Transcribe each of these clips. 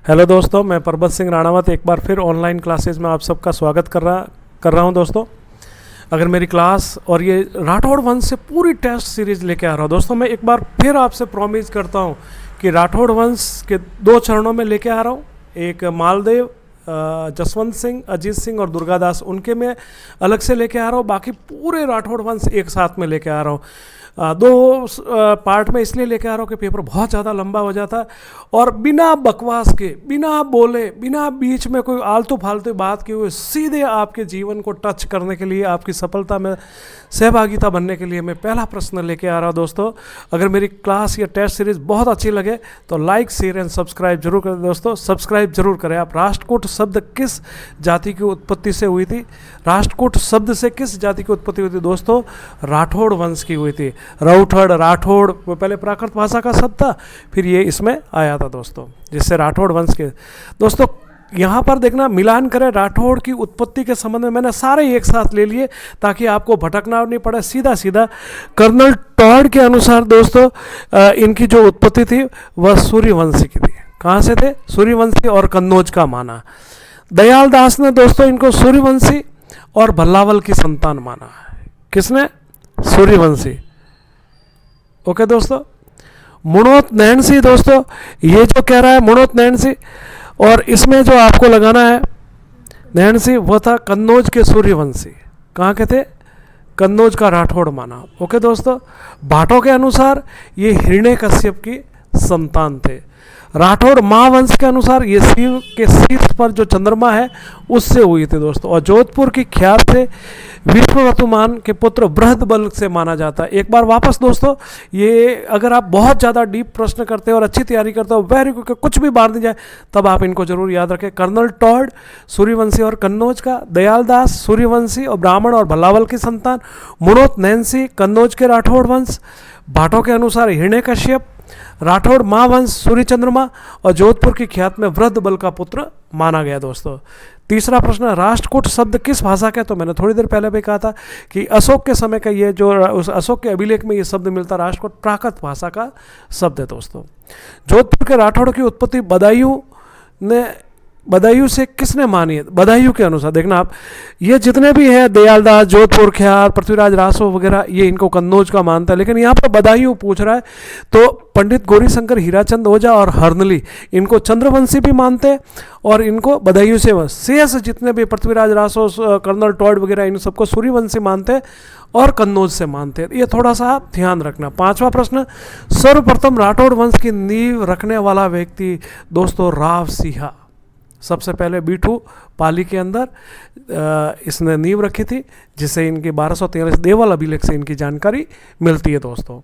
Hello दोस्तों, मैं परबत सिंह राणावत एक बार फिर ऑनलाइन क्लासेस में आप सबका स्वागत कर रहा हूं। दोस्तों, अगर मेरी क्लास और ये राठौड़ वंश से पूरी टेस्ट सीरीज़ लेके आ रहा हूं। दोस्तों, मैं एक बार फिर आपसे प्रॉमिस करता हूं कि राठौड़ वंश के 2 चरणों में लेके आ रहा हूं। एक मालदेव, जसवंत सिंह, अजीत सिंह और दुर्गादास, उनके मैं अलग से लेके आ रहा हूँ। बाकी पूरे राठौड़ वंश एक साथ में लेके आ रहा हूँ। 2 पार्ट में इसलिए लेके आ रहा हूँ कि पेपर बहुत ज़्यादा लंबा हो जाता है और बिना बकवास के, बिना बोले, बिना बीच में कोई आलतू फालतू बात किए हुए सीधे आपके जीवन को टच करने के लिए, आपकी सफलता में सहभागिता बनने के लिए मैं पहला प्रश्न लेके आ रहा हूँ। दोस्तों, अगर मेरी क्लास या टेस्ट सीरीज़ बहुत अच्छी लगे तो लाइक, शेयर एंड सब्सक्राइब जरूर करें। दोस्तों, सब्सक्राइब जरूर करें। आप राष्ट्रकूट शब्द किस जाति की उत्पत्ति से हुई थी? राष्ट्रकूट शब्द से किस जाति की उत्पत्ति हुई थी? दोस्तों, राठौड़ वंश की हुई थी। राठौड़, राठौड़ पहले प्राकृत भाषा का शब्द था, फिर ये इसमें आया था दोस्तों, जिससे राठौड़ वंश के। दोस्तों, यहाँ पर देखना, मिलान करें राठौड़ की उत्पत्ति के संबंध में मैंने सारे एक साथ ले लिए ताकि आपको भटकना नहीं पड़े। सीधा सीधा कर्नल टॉड के अनुसार दोस्तों इनकी जो उत्पत्ति थी वह सूर्यवंशी की थी। कहाँ से थे? सूर्यवंशी और कन्नौज का माना। दयाल दास ने दोस्तों इनको सूर्यवंशी और भल्लावल की संतान माना। किसने? सूर्यवंशी। ओके दोस्तों। मुणोत नैणसी, दोस्तों ये जो कह रहा है मुणोत नैणसी, और इसमें जो आपको लगाना है नैणसी, वो था कन्नौज के सूर्यवंशी। कहाँ के थे? कन्नौज का राठौड़ माना। ओके दोस्तों। भाटों के अनुसार ये हिरण्यकश्यप की संतान थे। राठौड़ महावंश के अनुसार ये शिव के शीर्ष पर जो चंद्रमा है उससे हुई थी दोस्तों। और जोधपुर की ख्यात से विष्णुवर्तमान के पुत्र बृहदबल से माना जाता है। एक बार वापस दोस्तों, ये अगर आप बहुत ज़्यादा डीप प्रश्न करते हो और अच्छी तैयारी करते हो, वेरी कुछ भी बार नहीं जाए, तब आप इनको जरूर याद रखें। कर्नल टॉड सूर्यवंशी और कन्नौज का, दयाल दास सूर्यवंशी और ब्राह्मण और भल्लावल की संतान, मुणोत नैणसी कन्नौज के राठौड़ वंश, भाटों के अनुसार हिरण्यकश्यप, राठौड़ महावंश सूर्य चंद्रमा, और जोधपुर की ख्यात में वृद्धबल का पुत्र माना गया दोस्तों। तीसरा प्रश्न, राष्ट्रकूट शब्द किस भाषा का है? तो मैंने थोड़ी देर पहले भी कहा था कि अशोक के समय का ये जो उस अशोक के अभिलेख में ये शब्द मिलता, राष्ट्रकूट प्राकृत भाषा का शब्द है दोस्तों। जोधपुर के राठौड़ की उत्पत्ति बदायूं से किसने मानी है? बदायूं के अनुसार देखना आप, ये जितने भी हैं दयालदास, जोधपुर ख्यात, पृथ्वीराज रासो वगैरह, ये इनको कन्नौज का मानता है, लेकिन यहाँ पर बदायूं पूछ रहा है तो पंडित गौरीशंकर हीराचंद ओझा और हरनली इनको चंद्रवंशी भी मानते हैं और इनको बदायूं से। शेष जितने भी पृथ्वीराज रासो, कर्नल टॉड वगैरह, इन सबको सूर्यवंशी मानते हैं और कन्नौज से मानते हैं। ये थोड़ा सा आप ध्यान रखना। 5वां प्रश्न, सर्वप्रथम राठौड़ वंश की नींव रखने वाला व्यक्ति दोस्तों राव सिंह। सबसे पहले बीठू पाली के अंदर इसने नींव रखी थी, जिससे इनकी 1243 देवल अभिलेख से इनकी जानकारी मिलती है दोस्तों।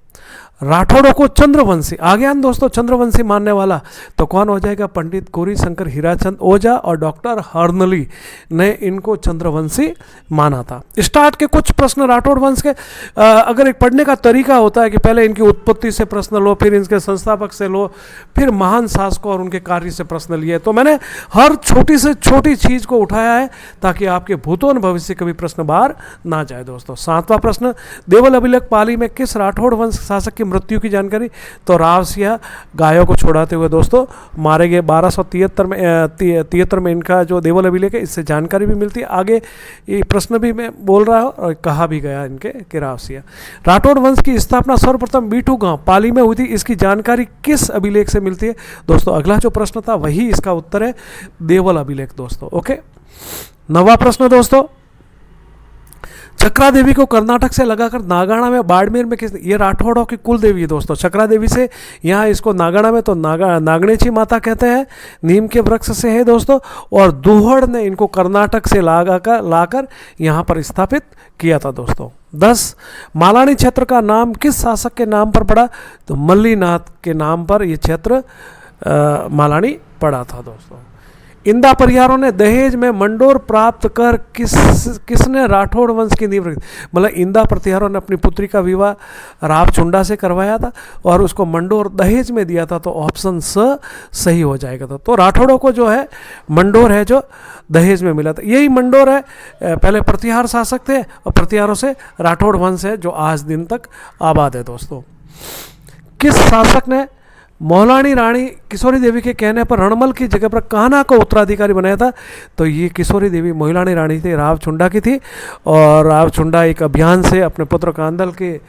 राठौड़ों को चंद्रवंशी आ गया ना दोस्तों, चंद्रवंशी मानने वाला तो कौन हो जाएगा? पंडित गौरीशंकर हीराचंद ओझा और डॉक्टर हरनली ने इनको चंद्रवंशी माना था। स्टार्ट के कुछ प्रश्न राठौड़ वंश के, अगर एक पढ़ने का तरीका होता है कि पहले इनकी उत्पत्ति से प्रश्न लो, फिर इनके संस्थापक से लो, फिर महान शासकों और उनके कार्य से प्रश्न लिए, तो मैंने हर छोटी से छोटी चीज को उठाया है ताकि आपके भूतों भविष्य कभी प्रश्न बाहर ना जाए दोस्तों। 7वां प्रश्न, देवल अभिलेख पाली में किस राठौड़ वंश शासक की मृत्यु की जानकारी? तो राव सिंह गायों को छुड़ाते हुए दोस्तों मारे गए। 1273 में इनका जो देवल अभिलेख है, इससे जानकारी भी मिलती है। आगे ये प्रश्न भी मैं बोल रहा हूँ और कहा भी गया इनके कि राव सिंह। राठौड़ वंश की स्थापना सर्वप्रथम बीठू गांव पाली में हुई थी, इसकी जानकारी किस अभिलेख से मिलती है? दोस्तों, अगला जो प्रश्न था वही इसका उत्तर है, देवल अभिलेख दोस्तों। ओके। 9वां प्रश्न दोस्तों, चक्रा देवी को कर्नाटक से लगाकर नागाना में बाड़मेर में किस? ये राठौड़ों की कुल देवी है दोस्तों। चक्रा देवी से यहाँ इसको नागाना में तो नागणेची माता कहते हैं, नीम के वृक्ष से है दोस्तों। और दूहड़ ने इनको कर्नाटक से लाकर यहाँ पर स्थापित किया था दोस्तों। 10, मालानी क्षेत्र का नाम किस शासक के नाम पर पड़ा? तो मल्लीनाथ के नाम पर यह क्षेत्र मालानी पड़ा था दोस्तों। इंदा परिहारों ने दहेज में मंडोर प्राप्त कर किसने राठौड़ वंश की नींव रखी? मतलब इंदा प्रतिहारों ने अपनी पुत्री का विवाह राव चुंडा से करवाया था और उसको मंडोर दहेज में दिया था, तो ऑप्शन स सही हो जाएगा। तो राठौड़ों को जो है मंडोर है जो दहेज में मिला था, यही मंडोर है। पहले प्रतिहार शासक थे और प्रतिहारों से राठौड़ वंश है जो आज दिन तक आबाद है दोस्तों। किस शासक ने मौलानी रानी किशोरी देवी के कहने पर रणमल की जगह पर कान्हा को उत्तराधिकारी बनाया था। तो ये किशोरी देवी मौलानी रानी थी, राव चुंडा की थी, और राव चुंडा एक अभियान से अपने पुत्र कांदल के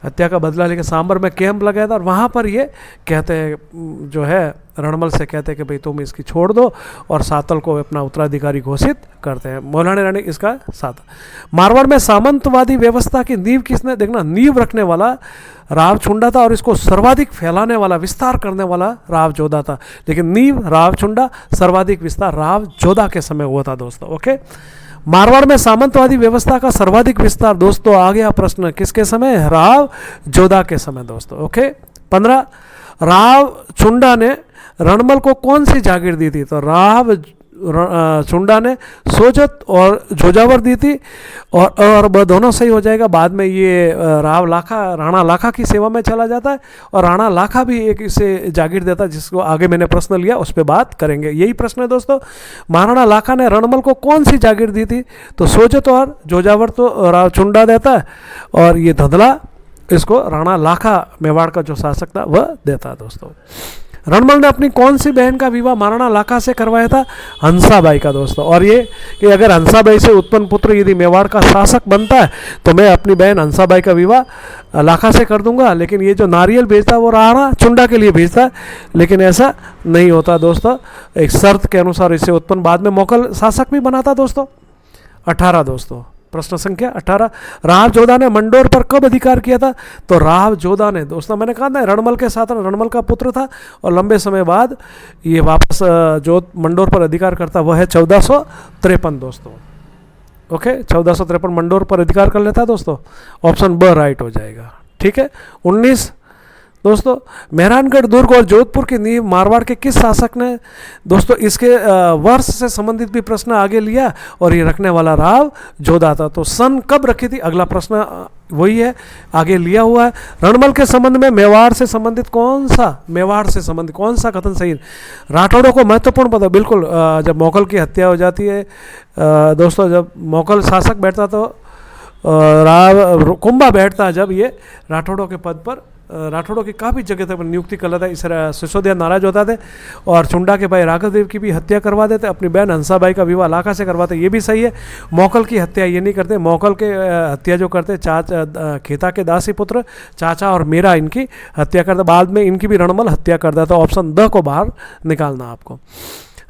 हत्या का बदला लेकर सांबर में कैंप लगाया था, और वहाँ पर ये कहते हैं जो है रणमल से कहते हैं कि भाई तुम इसकी छोड़ दो, और सातल को अपना उत्तराधिकारी घोषित करते हैं। मौलाना रानी इसका साथ। मारवाड़ में सामंतवादी व्यवस्था की नींव किसने, देखना नींव रखने वाला राव चुंडा था, और इसको सर्वाधिक फैलाने वाला, विस्तार करने वाला राव जोधा था, लेकिन नींव राव चुंडा, सर्वाधिक विस्तार राव जोधा के समय हुआ था दोस्तों। ओके, मारवाड़ में सामंतवादी व्यवस्था का सर्वाधिक विस्तार दोस्तों आ गया प्रश्न किसके समय, राव जोधा के समय दोस्तों। ओके, 15 राव चुंडा ने रणमल को कौन सी जागीर दी थी, तो राव चुंडा ने सोजत और जोजावर दी थी, और दोनों सही हो जाएगा। बाद में ये राव लाखा, राणा लाखा की सेवा में चला जाता है, और राणा लाखा भी एक इसे जागीर देता है, जिसको आगे मैंने प्रश्न लिया उस पर बात करेंगे। यही प्रश्न है दोस्तों, महाराणा लाखा ने रणमल को कौन सी जागीर दी थी, तो सोजत और जोजावर तो राव चुंडा देता है, और ये धधला इसको राणा लाखा मेवाड़ का जो शासक था वह देता है दोस्तों। रणमल ने अपनी कौन सी बहन का विवाह महाराणा लाखा से करवाया था, हंसाबाई का दोस्तों। और ये कि अगर हंसाबाई से उत्पन्न पुत्र यदि मेवाड़ का शासक बनता है तो मैं अपनी बहन हंसाबाई का विवाह लाखा से कर दूंगा, लेकिन ये जो नारियल भेजता है वो राणा चुंडा के लिए भेजता है, लेकिन ऐसा नहीं होता दोस्तों। एक शर्त के अनुसार इससे उत्पन्न बाद में मोगल शासक भी बना था दोस्तों। 18 दोस्तों, प्रश्न संख्या 18, राव जोधा ने मंडोर पर कब अधिकार किया था, तो राव जोधा ने दोस्तों, मैंने कहा था रणमल के साथ, रणमल का पुत्र था, और लंबे समय बाद ये वापस जो मंडोर पर अधिकार करता वह है 1453 दोस्तों। ओके, 1453 मंडोर पर अधिकार कर लेता दोस्तों। ऑप्शन ब राइट हो जाएगा। ठीक है, 19 दोस्तों, मेहरानगढ़ दुर्ग और जोधपुर की नींव मारवाड़ के किस शासक ने, दोस्तों इसके वर्ष से संबंधित भी प्रश्न आगे लिया, और ये रखने वाला राव जोधा था। तो सन कब रखी थी, अगला प्रश्न वही है, आगे लिया हुआ है। रणमल के संबंध में मेवाड़ से संबंधित कौन सा, मेवाड़ से संबंधित कौन सा कथन सही, राठौड़ों को महत्वपूर्ण पता, बिल्कुल जब मोगल की हत्या हो जाती है दोस्तों, जब मोगल शासक बैठता तो राव कुंभा बैठता, जब ये राठौड़ों के पद पर, राठौड़ों की काफ़ी जगह तक नियुक्ति कर लेता है, इस सिसोदिया नाराज होता थे, और चुंडा के भाई राघव देव की भी हत्या करवा देते, अपनी बहन हंसाबाई का विवाह लाखा से करवाते, ये भी सही है। मोगल की हत्या ये नहीं करते, मोगल के हत्या जो करते चाचा, खेता के दासी पुत्र चाचा और मेरा इनकी हत्या करते, बाद में इनकी भी रणमल हत्या कर देता। ऑप्शन द को बाहर निकालना आपको।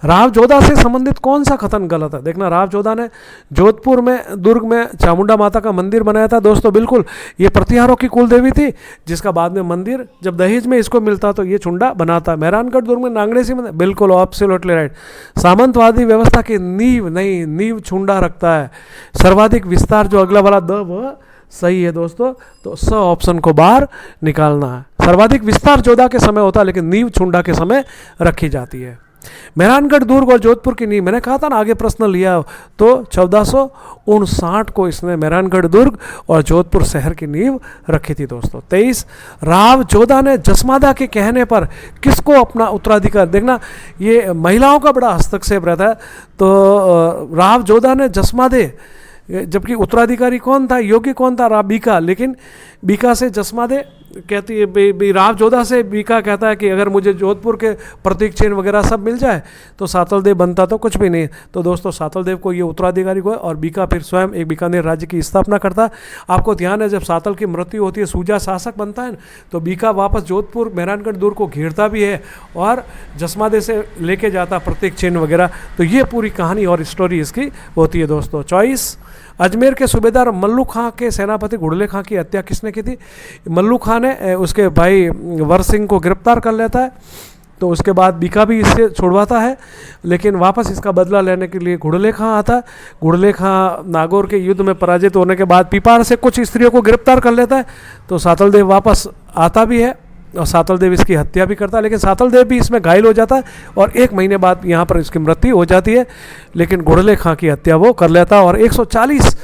राव जोधा से संबंधित कौन सा कथन गलत है, देखना, राव जोधा ने जोधपुर में, दुर्ग में चामुंडा माता का मंदिर बनाया था दोस्तों, बिल्कुल ये प्रतिहारों की कुल देवी थी, जिसका बाद में मंदिर जब दहेज में इसको मिलता तो ये चुंडा बनाता। मेहरानगढ़ दुर्ग में नांगड़ेसी मंदिर, बिल्कुल एब्सोल्युटली राइट। सामंतवादी व्यवस्था की नींव, नहीं, नींव चुंडा रखता है। सर्वाधिक विस्तार जो अगला वाला द वह सही है दोस्तों, तो स ऑप्शन को बाहर निकालना है। सर्वाधिक विस्तार जोधा के समय होता है, लेकिन नींव चुंडा के समय रखी जाती है। मेहरानगढ़ दुर्ग और जोधपुर की नींव, मैंने कहा था ना आगे प्रश्न लिया, तो 1459 को इसने मेहरानगढ़ दुर्ग और जोधपुर शहर की नींव रखी थी दोस्तों। 23, राव जोधा ने जसमादा के कहने पर किसको अपना उत्तराधिकार, देखना ये महिलाओं का बड़ा हस्तक्षेप रहता है, तो राव जोधा ने जसमादे, जबकि उत्तराधिकारी कौन था, योग्य कौन था, राव बीका, लेकिन बीका से जसमादे कहती है, राव जोधा से बीका कहता है कि अगर मुझे जोधपुर के प्रतीक चिन्ह वगैरह सब मिल जाए तो सातल देव बनता तो कुछ भी नहीं। तो दोस्तों सातल देव को ये उत्तराधिकारी को है, और बीका फिर स्वयं एक बीकानेर राज्य की स्थापना करता। आपको ध्यान है जब सातल की मृत्यु होती है, सूजा शासक बनता है, तो बीका वापस जोधपुर मेहरानगढ़ दुर्ग को घेरता भी है और जसमादे से लेके जाता प्रतीक चिन्ह वगैरह। तो ये पूरी कहानी और स्टोरी इसकी होती है दोस्तों। 24, अजमेर के सूबेदार मल्लू खां के सेनापति घुड़ले खां की हत्या किसने की थी, मल्लू खां ने उसके भाई वर सिंह को गिरफ्तार कर लेता है, तो उसके बाद बीका भी इससे छुड़वाता है, लेकिन वापस इसका बदला लेने के लिए घुड़ले खां आता है। घुड़ले खां नागौर के युद्ध में पराजित होने के बाद पीपाड़ से कुछ स्त्रियों को गिरफ्तार कर लेता है, तो सातल देव वापस आता भी है और सातल देव इसकी हत्या भी करता है, लेकिन सातल देव भी इसमें घायल हो जाता है और 1 महीने बाद यहाँ पर इसकी मृत्यु हो जाती है, लेकिन घुड़ले खां की हत्या वो कर लेता है और 140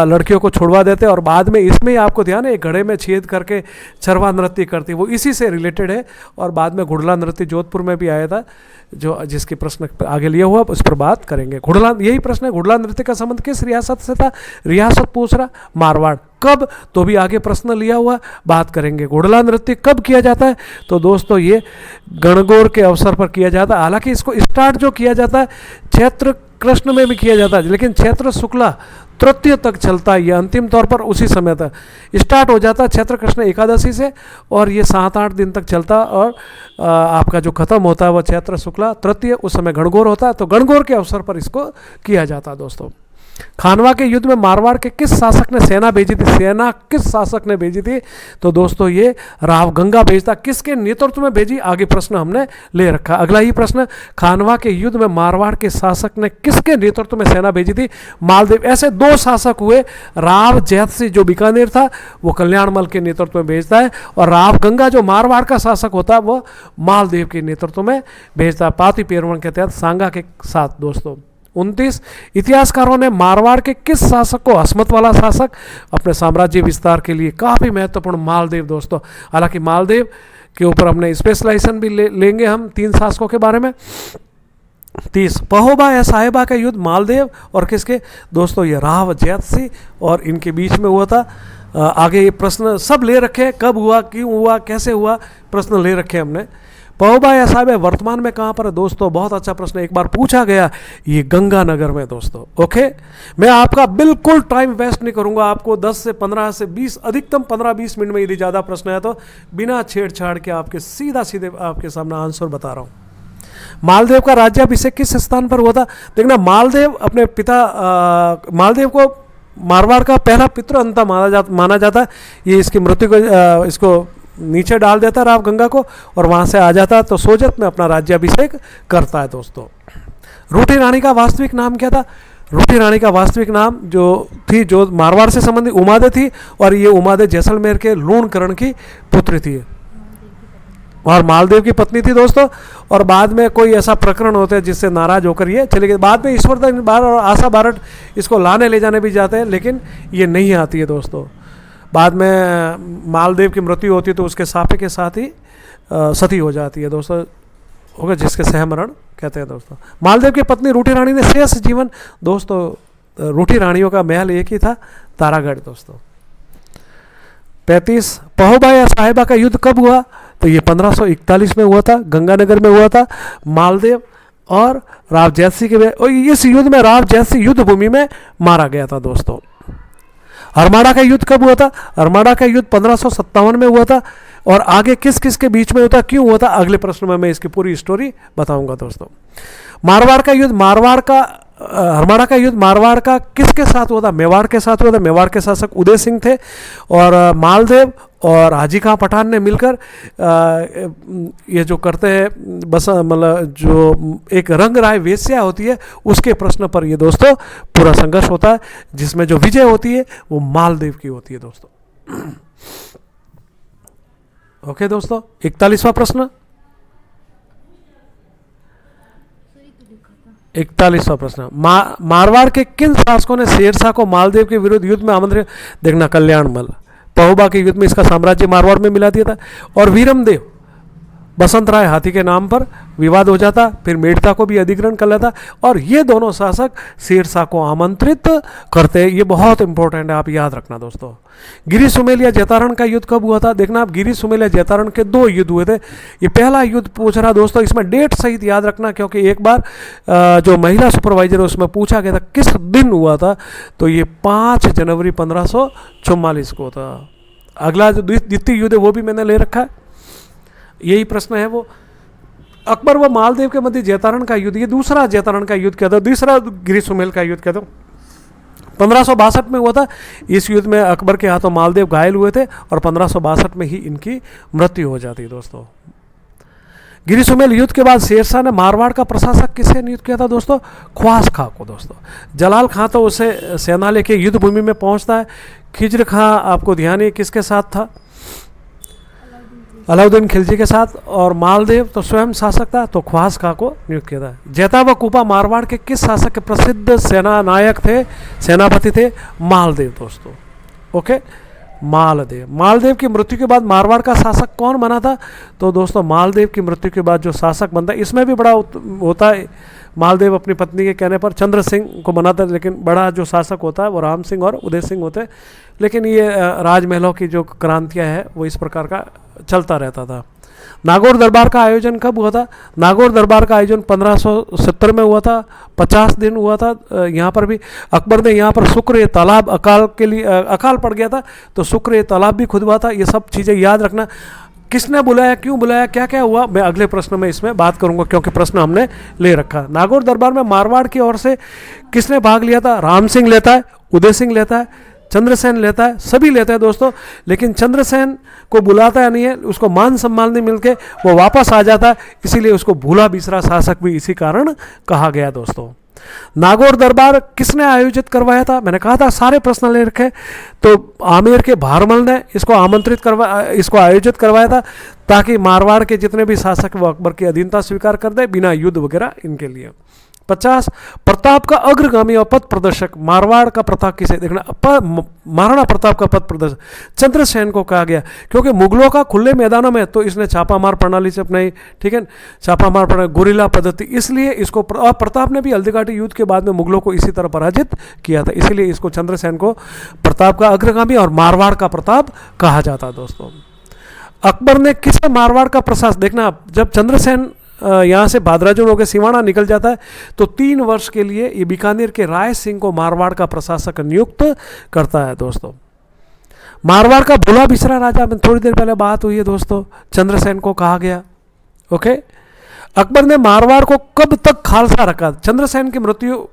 लड़कियों को छुड़वा देते हैं। और बाद में इसमें ही आपको ध्यान है, एक घड़े में छेद करके चरवा नृत्य करती, वो इसी से रिलेटेड है, और बाद में घुड़ला नृत्य जोधपुर में भी आया था, जो जिसकी प्रश्न आगे लिया हुआ उस पर बात करेंगे। घुड़ला, यही प्रश्न है, घुड़ला नृत्य का संबंध किस रियासत से था, रियासत पूछ रहा मारवाड़। कब, तो भी आगे प्रश्न लिया हुआ, बात करेंगे। घोड़ला नृत्य कब किया जाता है, तो दोस्तों ये गणगौर के अवसर पर किया जाता है। हालांकि इसको स्टार्ट जो किया जाता है चैत्र कृष्ण में भी किया जाता है, लेकिन चैत्र शुक्ला तृतीय तक चलता है, ये अंतिम तौर पर उसी समय तक स्टार्ट हो जाता है चैत्र कृष्ण एकादशी से, और ये 7-8 दिन तक चलता है, और आपका जो खत्म होता है वह चैत्र शुक्ला तृतीय, उस समय गणगौर होता है। तो गणगौर के अवसर पर इसको किया जाता है दोस्तों। खानवा के युद्ध में मारवाड़ के किस शासक ने सेना भेजी थी, सेना किस शासक ने भेजी थी, तो दोस्तों ये राव गंगा भेजता। किसके नेतृत्व में भेजी, आगे प्रश्न हमने ले रखा। अगला ही प्रश्न, खानवा के युद्ध में मारवाड़ के शासक ने किसके नेतृत्व में सेना भेजी थी, मालदेव। ऐसे 2 शासक हुए, राव जैतसिंह जो बीकानेर था वो कल्याणमल के नेतृत्व में भेजता है, और राव गंगा जो मारवाड़ का शासक होता है वो मालदेव के नेतृत्व में भेजता है, पाती पेरवण के तहत सांगा के साथ दोस्तों। 29, इतिहासकारों ने मारवाड़ के किस शासक को हसमत वाला शासक अपने साम्राज्य विस्तार के लिए, काफ़ी महत्वपूर्ण मालदेव दोस्तों। हालांकि मालदेव के ऊपर हमने स्पेशलाइजेशन भी लेंगे हम 3 शासकों के बारे में। 30, पहोबा या साहेबा का युद्ध मालदेव और किसके, दोस्तों ये राव जैतसिंह और इनके बीच में हुआ था। आगे ये प्रश्न सब ले रखे, कब हुआ, क्यों हुआ, कैसे हुआ, प्रश्न ले रखे हमने। पहोबा या साहेब वर्तमान में कहाँ पर है दोस्तों, बहुत अच्छा प्रश्न एक बार पूछा गया, ये गंगानगर में दोस्तों। ओके, मैं आपका बिल्कुल टाइम वेस्ट नहीं करूंगा, आपको 10 से 15 से 20 अधिकतम 15-20 मिनट में यदि ज़्यादा प्रश्न है तो बिना छेड़छाड़ के आपके सीधे आपके सामने आंसर बता रहा हूँ। मालदेव का राज्याभिषेक किस स्थान पर हुआ था, देखना मालदेव अपने पिता मालदेव को मारवाड़ का पहला पितृअंता माना जाता है। ये इसकी मृत्यु को इसको नीचे डाल देता राव गंगा को, और वहाँ से आ जाता तो सोजत में अपना राज्याभिषेक करता है दोस्तों। रूठी रानी का वास्तविक नाम क्या था, रूठी रानी का वास्तविक नाम जो मारवाड़ से संबंधित उमादे थी, और ये उमादे जैसलमेर के लूणकरण की पुत्री थी और मालदेव की पत्नी थी दोस्तों। और बाद में कोई ऐसा प्रकरण होता है जिससे नाराज होकर ये चले गए। बाद में ईश्वरदत्त बार और आशा बारट इसको लाने ले जाने भी जाते हैं, लेकिन ये नहीं आती है दोस्तों। बाद में मालदेव की मृत्यु होती है तो उसके साफे के साथ ही सती हो जाती है दोस्तों, होगा जिसके सहमरण कहते हैं दोस्तों। मालदेव की पत्नी रूठी रानी ने शेष जीवन दोस्तों, रूठी रानियों का महल एक ही था, तारागढ़ दोस्तों। 35, पहोबा या साहेबा का युद्ध कब हुआ, तो ये 1541 में हुआ था, गंगानगर में हुआ था। मालदेव और राव जैतसिंह के, और इस युद्ध में राव जैतसिंह युद्ध भूमि में मारा गया था दोस्तों। अरमाड़ा का युद्ध कब हुआ था, अरमाड़ा का युद्ध 1557 में हुआ था, और आगे किस किस के बीच में होता, क्यों हुआ था, अगले प्रश्न में मैं इसकी पूरी स्टोरी बताऊंगा दोस्तों। मारवाड़ का युद्ध, अरमाड़ा का युद्ध मारवाड़ का किसके साथ हुआ था, मेवाड़ के साथ हुआ था। मेवाड़ के शासक उदय सिंह थे, और मालदेव और हाजी खां पठान ने मिलकर ये जो करते हैं बस, मतलब जो एक रंग राय वेश्या होती है उसके प्रश्न पर ये दोस्तों पूरा संघर्ष होता है, जिसमें जो विजय होती है वो मालदेव की होती है दोस्तों। ओके दोस्तों, 41वां प्रश्न, 41वां प्रश्न, मारवाड़ के किन शासकों ने शेरशाह को मालदेव के विरुद्ध युद्ध में आमंत्रित, देखना कल्याणमल। पहोबा के युद्ध में इसका साम्राज्य मारवाड़ में मिला दिया था, और वीरमदेव बसंत राय हाथी के नाम पर विवाद हो जाता, फिर मेड़ता को भी अधिग्रहण कर लेता, और ये दोनों शासक शेरशाह को आमंत्रित करते। ये बहुत इंपॉर्टेंट है, आप याद रखना दोस्तों। गिरी सुमेल या जैतारण का युद्ध कब हुआ था, देखना आप, गिरी सुमेल या जैतारण के 2 युद्ध हुए थे। ये पहला युद्ध पूछ रहा दोस्तों, इसमें डेट सहित याद रखना, क्योंकि एक बार जो महिला सुपरवाइजर है उसमें पूछा गया था किस दिन हुआ था, तो ये 5 जनवरी 1544 को था। अगला जो द्वितीय युद्ध है वो भी मैंने ले रखा है, यही प्रश्न है वो। अकबर व मालदेव के मध्य जैतारण का युद्ध, ये दूसरा जैतारण का युद्ध क्या था, दूसरा गिरी सुमेल का युद्ध क्या था, 1562 में हुआ था। इस युद्ध में अकबर के हाथों मालदेव घायल हुए थे, और 1562 में ही इनकी मृत्यु हो जाती दोस्तों। गिरी सुमेल युद्ध के बाद शेरशाह ने मारवाड़ का प्रशासक किसे नियुक्त किया था दोस्तों, ख्वास खां को दोस्तों। जलाल खां तो उसे सेना लेके युद्ध भूमि में पहुंचता है। खिज्र खां आपको ध्यान है किसके साथ था, अलाउद्दीन खिलजी के साथ, और मालदेव तो स्वयं शासक था, तो ख्वास खां को नियुक्त किया था। जैता व कूपा मारवाड़ के किस शासक के प्रसिद्ध सेना नायक थे, सेनापति थे, मालदेव दोस्तों। ओके, मालदेव। मालदेव की मृत्यु के बाद मारवाड़ का शासक कौन बना था? तो दोस्तों मालदेव की मृत्यु के बाद जो शासक बनता है, इसमें भी बड़ा होता है। मालदेव अपनी पत्नी के कहने पर चंद्र सिंह को बनाता है, लेकिन बड़ा जो शासक होता है वो राम सिंह और उदय सिंह होते हैं। लेकिन ये राजमहलों की जो क्रांतियाँ है वो इस प्रकार का चलता रहता था। नागौर दरबार का आयोजन कब हुआ था? नागौर दरबार का आयोजन 1570 में हुआ था, 50 दिन हुआ था। यहाँ पर भी अकबर ने यहाँ पर शुक्र तालाब अकाल के लिए अकाल पड़ गया था, तो शुक्र तालाब भी खुदवा था। ये सब चीज़ें याद रखना। किसने बुलाया, क्यों बुलाया, क्या क्या हुआ, मैं अगले प्रश्न में इसमें बात करूंगा, क्योंकि प्रश्न हमने ले रखा। नागौर दरबार में मारवाड़ की ओर से किसने भाग लिया था? राम सिंह लेता है, उदय सिंह लेता है, चंद्रसेन लेता है, सभी लेते हैं दोस्तों। लेकिन चंद्रसेन को बुलाता है नहीं है, उसको मान सम्मान नहीं मिलके वो वापस आ जाता है, इसीलिए उसको भूला बिसरा शासक भी इसी कारण कहा गया दोस्तों। नागौर दरबार किसने आयोजित करवाया था? मैंने कहा था सारे प्रश्न ले रखे। तो आमेर के भारमल ने इसको आयोजित करवाया था, ताकि मारवाड़ के जितने भी शासक वो अकबर की अधीनता स्वीकार कर दे बिना युद्ध वगैरह इनके लिए। 50 प्रताप का अग्रगामी और पथ प्रदर्शक मारवाड़ का प्रताप किसे? देखना, महाराणा प्रताप का पथ प्रदर्शक चंद्रसेन को कहा गया, क्योंकि मुगलों का खुले मैदानों में तो इसने छापामार प्रणाली से अपनाई, ठीक है, छापामार प्रणाली, गुरिल्ला पद्धति, इसलिए इसको प्रताप ने भी हल्दीघाटी युद्ध के बाद में मुगलों को इसी तरह पराजित किया था, इसीलिए इसको चंद्रसेन को प्रताप का अग्रगामी और मारवाड़ का प्रताप कहा जाता है दोस्तों। अकबर ने किसे मारवाड़ का प्रशासन? देखना, जब चंद्रसेन यहाँ से भादराजुन होकर सिवाना निकल जाता है, तो 3 वर्ष के लिए ये बीकानेर के राय सिंह को मारवाड़ का प्रशासक नियुक्त करता है दोस्तों। मारवाड़ का भूला बिसरा राजा, में थोड़ी देर पहले बात हुई है दोस्तों, चंद्रसेन को कहा गया। ओके, अकबर ने मारवाड़ को कब तक खालसा रखा? चंद्रसेन की मृत्यु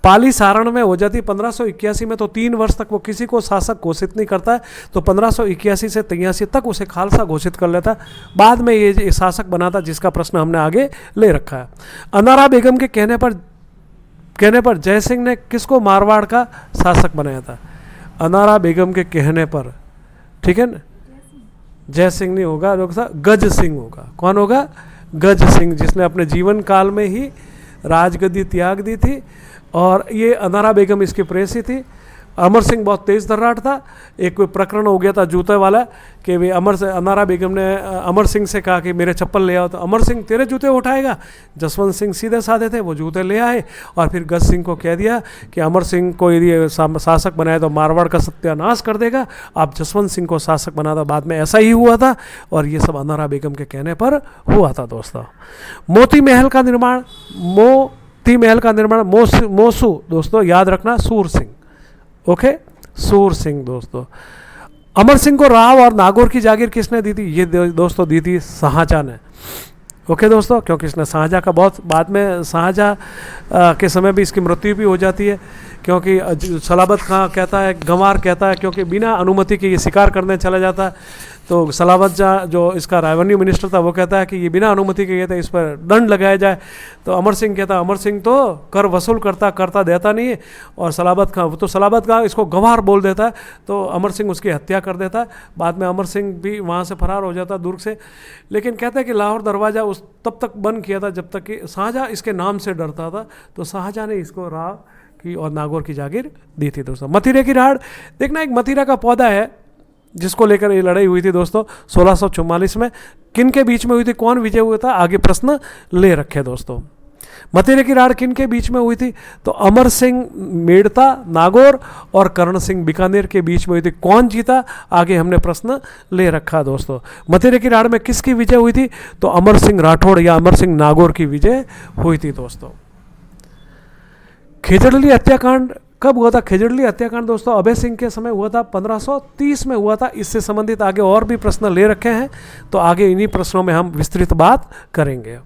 पाली सारण में हो जाती 1581 में, तो 3 वर्ष तक वो किसी को शासक घोषित नहीं करता है, तो 1581 से 83 तक उसे खालसा घोषित कर लेता है। बाद में ये शासक बना था, जिसका प्रश्न हमने आगे ले रखा है। अनारा बेगम के कहने पर जय सिंह ने किसको मारवाड़ का शासक बनाया था? अनारा बेगम के कहने पर, ठीक है ना, जय सिंह नहीं होगा, गज सिंह होगा। कौन होगा? गज सिंह, जिसने अपने जीवन काल में ही राजगद्दी त्याग दी थी। और ये अनारा बेगम इसकी प्रेसी थी। अमर सिंह बहुत तेज दर्राट था। एक कोई प्रकरण हो गया था जूते वाला, कि वे अनारा बेगम ने अमर सिंह से कहा कि मेरे चप्पल ले आओ, तो अमर सिंह तेरे जूते उठाएगा? जसवंत सिंह सीधे साधे थे, वो जूते ले आए और फिर गज सिंह को कह दिया कि अमर सिंह को यदि शासक बनाए तो मारवाड़ का सत्यानाश कर देगा, आप जसवंत सिंह को शासक बना दो। बाद में ऐसा ही हुआ था, और ये सब अनारा बेगम के कहने पर हुआ था दोस्तों। मोती महल का निर्माण मोसू दोस्तों, याद रखना, सूर सिंह। ओके, सूर सिंह दोस्तों। अमर सिंह को राव और नागौर की जागीर किसने दी थी? ये दोस्तों दी थी शाहजहां ने। ओके दोस्तों, क्योंकि इसने शाहजहां का बहुत बाद में शाहजहां के समय भी इसकी मृत्यु भी हो जाती है, क्योंकि सलाबत खां कहता है, गंवार कहता है, क्योंकि बिना अनुमति के ये शिकार करने चला जाता है, तो सलाबत जो इसका रेवेन्यू मिनिस्टर था वो कहता है कि ये बिना अनुमति के गए थे, इस पर दंड लगाया जाए। तो अमर सिंह कहता है, अमर सिंह तो कर वसूल करता देता नहीं है, और सलाबत खां इसको गंवार बोल देता है, तो अमर सिंह उसकी हत्या कर देता है। बाद में अमर सिंह भी वहाँ से फरार हो जाता है दुर्ग से। लेकिन कहते हैं कि लाहौर दरवाज़ा तब तक बंद किया था जब तक कि शाहजहां इसके नाम से डरता था, तो शाहजहां ने इसको राव की और नागौर की जागीर दी थी दोस्तों। मथिरे की राड़, देखना, एक मथिरा का पौधा है जिसको लेकर ये लड़ाई हुई थी दोस्तों 1644 में। किन के बीच में हुई थी, कौन विजय हुआ था, आगे प्रश्न ले रखे दोस्तों। मथिरे की राड़ किन के बीच में हुई थी? तो अमर सिंह मेड़ता नागौर और कर्ण सिंह बीकानेर के बीच में हुई थी। कौन जीता, आगे हमने प्रश्न ले रखा दोस्तों। मथिरे की राड़ में किसकी विजय हुई थी? तो अमर सिंह राठौड़ या अमर सिंह नागौर की विजय हुई थी दोस्तों। खेजड़ली हत्याकांड कब हुआ था? खेजड़ली हत्याकांड दोस्तों अभय सिंह के समय हुआ था, 1530 में हुआ था। इससे संबंधित आगे और भी प्रश्न ले रखे हैं, तो आगे इन्हीं प्रश्नों में हम विस्तृत बात करेंगे।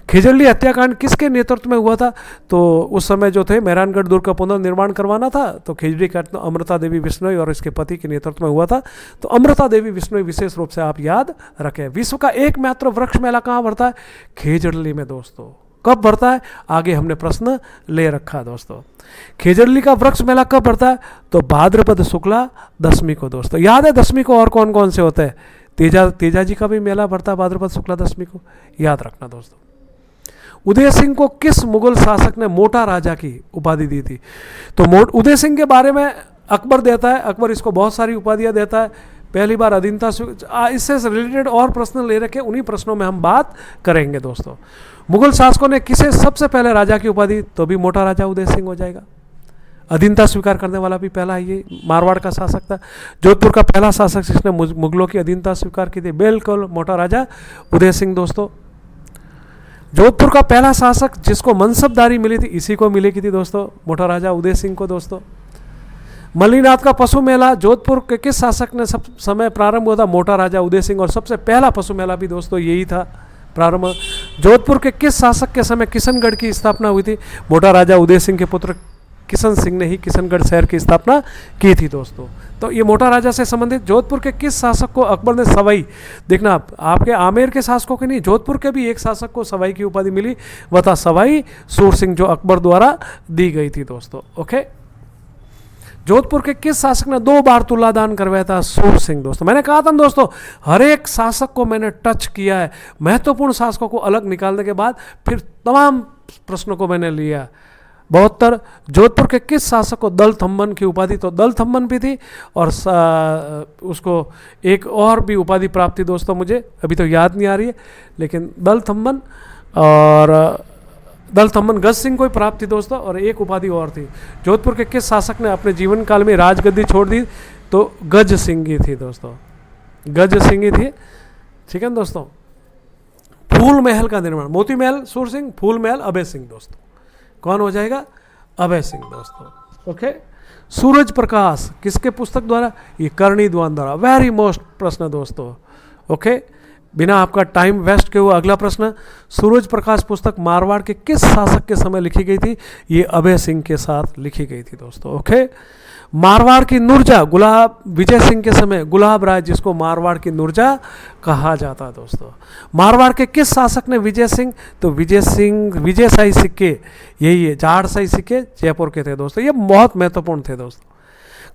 खेजड़ली हत्याकांड किसके नेतृत्व में हुआ था? तो उस समय जो थे मेहरानगढ़ दुर्ग का पुनर्निर्माण करवाना था, तो खेजड़ी का अमृता देवी बिश्नोई और इसके पति के नेतृत्व में हुआ था। तो अमृता देवी बिश्नोई विशेष रूप से आप याद रखें। विश्व का एकमात्र वृक्ष मेला कहाँ बढ़ता है? खेजड़ली में दोस्तों। कब बढ़ता है, आगे हमने प्रश्न ले रखा दोस्तों। खेजड़ली का वृक्ष मेला कब बढ़ता है? तो भाद्रपद शुक्ला दशमी को दोस्तों। याद है दशमी को और कौन कौन से होते हैं? तेजा जी का भी मेला बढ़ता है भाद्रपद शुक्ला दशमी को, याद रखना दोस्तों। उदय सिंह को किस मुगल शासक ने मोटा राजा की उपाधि दी थी? तो उदय सिंह के बारे में अकबर देता है, अकबर इसको बहुत सारी उपाधियाँ देता है, पहली बार अधीनता इससे रिलेटेड और प्रश्न ले रखे, उन्हीं प्रश्नों में हम बात करेंगे दोस्तों। मुगल शासकों ने किसे सबसे पहले राजा की उपाधि, तो भी मोटा राजा उदय सिंह हो जाएगा। अधीनता स्वीकार करने वाला भी पहला ये मारवाड़ का शासक था। जोधपुर का पहला शासक जिसने मुगलों की अधीनता स्वीकार की थी, बिल्कुल मोटा राजा उदय सिंह दोस्तों। जोधपुर का पहला शासक जिसको मनसबदारी मिली थी, इसी को मिली की थी दोस्तों, मोटा राजा उदय सिंह को दोस्तों। मल्लीनाथ का पशु मेला जोधपुर के किस शासक ने सब समय प्रारंभ हुआ था, मोटा राजा उदय सिंह, और सबसे पहला पशु मेला भी दोस्तों यही था प्रारंभ। जोधपुर के किस शासक के समय किशनगढ़ की स्थापना हुई थी, मोटा राजा उदय सिंह के पुत्र किशन सिंह ने ही किशनगढ़ शहर की स्थापना की थी दोस्तों। तो ये मोटा राजा से संबंधित। जोधपुर के किस शासक को अकबर ने सवाई, देखना आपके आमेर के शासकों के नहीं, जोधपुर के भी एक शासक को सवाई की उपाधि मिली, वह था सवाई सूर सिंह, जो अकबर द्वारा दी गई थी दोस्तों। ओके, जोधपुर के किस शासक ने 2 बार तुलादान करवाया था, सूर सिंह दोस्तों। मैंने कहा था दोस्तों, हर एक शासक को मैंने टच किया है, महत्वपूर्ण शासकों को अलग निकालने के बाद फिर तमाम प्रश्नों को मैंने लिया। 72, जोधपुर के किस शासक को दल थम्बन की उपाधि, तो दल थम्बन भी थी, और उसको एक और भी उपाधि प्राप्त थी दोस्तों, मुझे अभी तो याद नहीं आ रही है, लेकिन दल थम्बन और दल थम्बन गज सिंह को ही प्राप्त थी दोस्तों, और एक उपाधि और थी। जोधपुर के किस शासक ने अपने जीवन काल में राजगद्दी छोड़ दी, तो गज सिंह ही थी दोस्तों, गज सिंह ही थी। ठीक है दोस्तों। फूल महल का निर्माण, मोती महल सूर सिंह, फूल महल अभय सिंह दोस्तों। कौन हो जाएगा, अभय सिंह दोस्तों। ओके, सूरज प्रकाश किसके पुस्तक द्वारा, ये करणी द्वान द्वारा। वेरी मोस्ट प्रश्न दोस्तों। ओके, बिना आपका टाइम वेस्ट किए हुए अगला प्रश्न, सूरज प्रकाश पुस्तक मारवाड़ के किस शासक के समय लिखी गई थी, ये अभय सिंह के साथ लिखी गई थी दोस्तों। ओके, मारवाड़ की नुरजा गुलाब विजय सिंह के समय, गुलाब राय जिसको मारवाड़ की नुरजा कहा जाता है दोस्तों। मारवाड़ के किस शासक ने विजय सिंह, तो विजय सिंह विजय शाही सिक्के, यही है जाड़ शाही सिक्के जयपुर के थे दोस्तों, ये बहुत महत्वपूर्ण थे दोस्तों।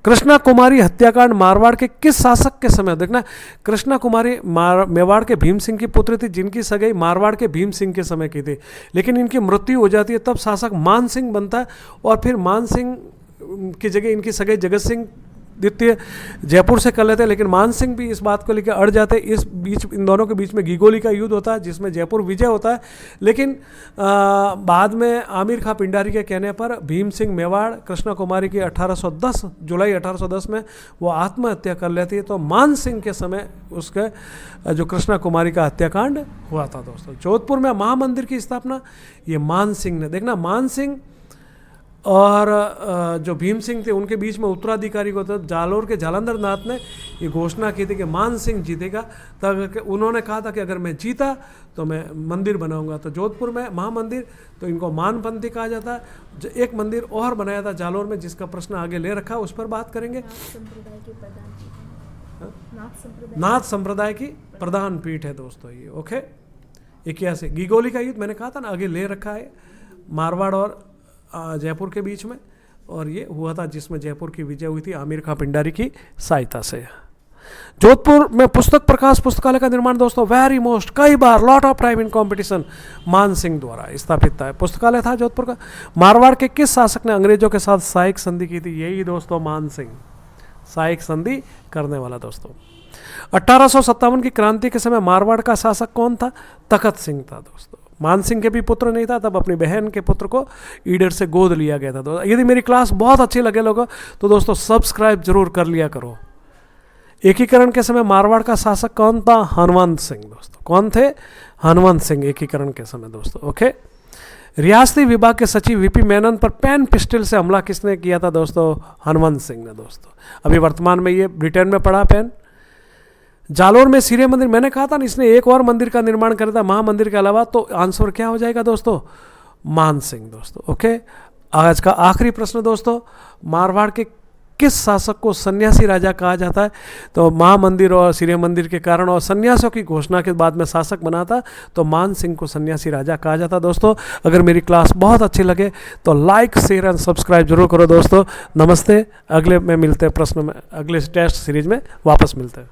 कृष्णा कुमारी हत्याकांड मारवाड़ के किस शासक के समय, देखना कृष्णा कुमारी मेवाड़ के भीम सिंह की पुत्री थी, जिनकी सगाई मारवाड़ के भीम सिंह के समय की थी, लेकिन इनकी मृत्यु हो जाती है, तब शासक मान सिंह बनता है, और फिर मान सिंह की जगह इनकी सगाई जगत सिंह द्वितीय जयपुर से कर लेते हैं, लेकिन मान सिंह भी इस बात को लेकर अड़ जाते हैं। इस बीच इन दोनों के बीच में गिगोली का युद्ध होता है, जिसमें जयपुर विजय होता है, लेकिन बाद में आमिर खां पिंडारी के कहने पर भीम सिंह मेवाड़ कृष्णा कुमारी की 1810 जुलाई 1810 में वो आत्महत्या कर लेती है। तो मान सिंह के समय उसके जो कृष्णा कुमारी का हत्याकांड हुआ था दोस्तों। जोधपुर में महामंदिर की स्थापना ये मान सिंह ने, देखना मान सिंह और जो भीम सिंह थे उनके बीच में उत्तराधिकारी को, तो जालोर के जालंधर नाथ ने ये घोषणा की थी कि मान सिंह जीतेगा, तब उन्होंने कहा था कि अगर मैं जीता तो मैं मंदिर बनाऊंगा। तो जोधपुर में महामंदिर, तो इनको मानपंथी कहा जाता है। एक मंदिर और बनाया था जालोर में, जिसका प्रश्न आगे ले रखा, उस पर बात करेंगे। नाथ संप्रदाय की प्रधान पीठ है दोस्तों ये। ओके, 81 गिगोली का युद्ध मैंने कहा था ना, आगे ले रखा है, मारवाड़ और जयपुर के बीच में, और ये हुआ था जिसमें जयपुर की विजय हुई थी आमिर खां पिंडारी की सहायता से। जोधपुर में पुस्तक प्रकाश पुस्तकालय का निर्माण दोस्तों, वेरी मोस्ट, कई बार lot of time in competition, Man Singh द्वारा स्थापित था पुस्तकालय था जोधपुर का। मारवाड़ के किस शासक ने अंग्रेजों के साथ सहायक संधि की थी, यही दोस्तों मान सिंह, सहायक संधि करने वाला दोस्तों। 1857 की क्रांति के समय मारवाड़ का शासक कौन था, तखत सिंह था दोस्तों। मान सिंह के भी पुत्र नहीं था, तब अपनी बहन के पुत्र को ईडर से गोद लिया गया था दोस्तों। यदि मेरी क्लास बहुत अच्छी लगे लोगों तो दोस्तों सब्सक्राइब जरूर कर लिया करो। एकीकरण के समय मारवाड़ का शासक कौन था, हनुमंत सिंह दोस्तों। कौन थे, हनुमंत सिंह एकीकरण के समय दोस्तों। ओके, रियासती विभाग के सचिव वीपी मेनन पर पेन पिस्टल से हमला किसने किया था दोस्तों, हनुमंत सिंह ने दोस्तों। अभी वर्तमान में ये ब्रिटेन में पड़ा पेन। जालोर में सूर्य मंदिर, मैंने कहा था ना इसने एक और मंदिर का निर्माण करा था महामंदिर के अलावा, तो आंसर क्या हो जाएगा दोस्तों, मान सिंह दोस्तों। ओके, आज का आखिरी प्रश्न दोस्तों, मारवाड़ के किस शासक को सन्यासी राजा कहा जाता है, तो महामंदिर और सूर्य मंदिर के कारण और सन्यासियों की घोषणा के बाद में शासक बना था, तो मान सिंह को सन्यासी राजा कहा जाता दोस्तों। अगर मेरी क्लास बहुत अच्छी लगे तो लाइक शेयर एंड सब्सक्राइब जरूर करो दोस्तों। नमस्ते, अगले में मिलते हैं प्रश्न में, अगले टेस्ट सीरीज में वापस मिलते हैं।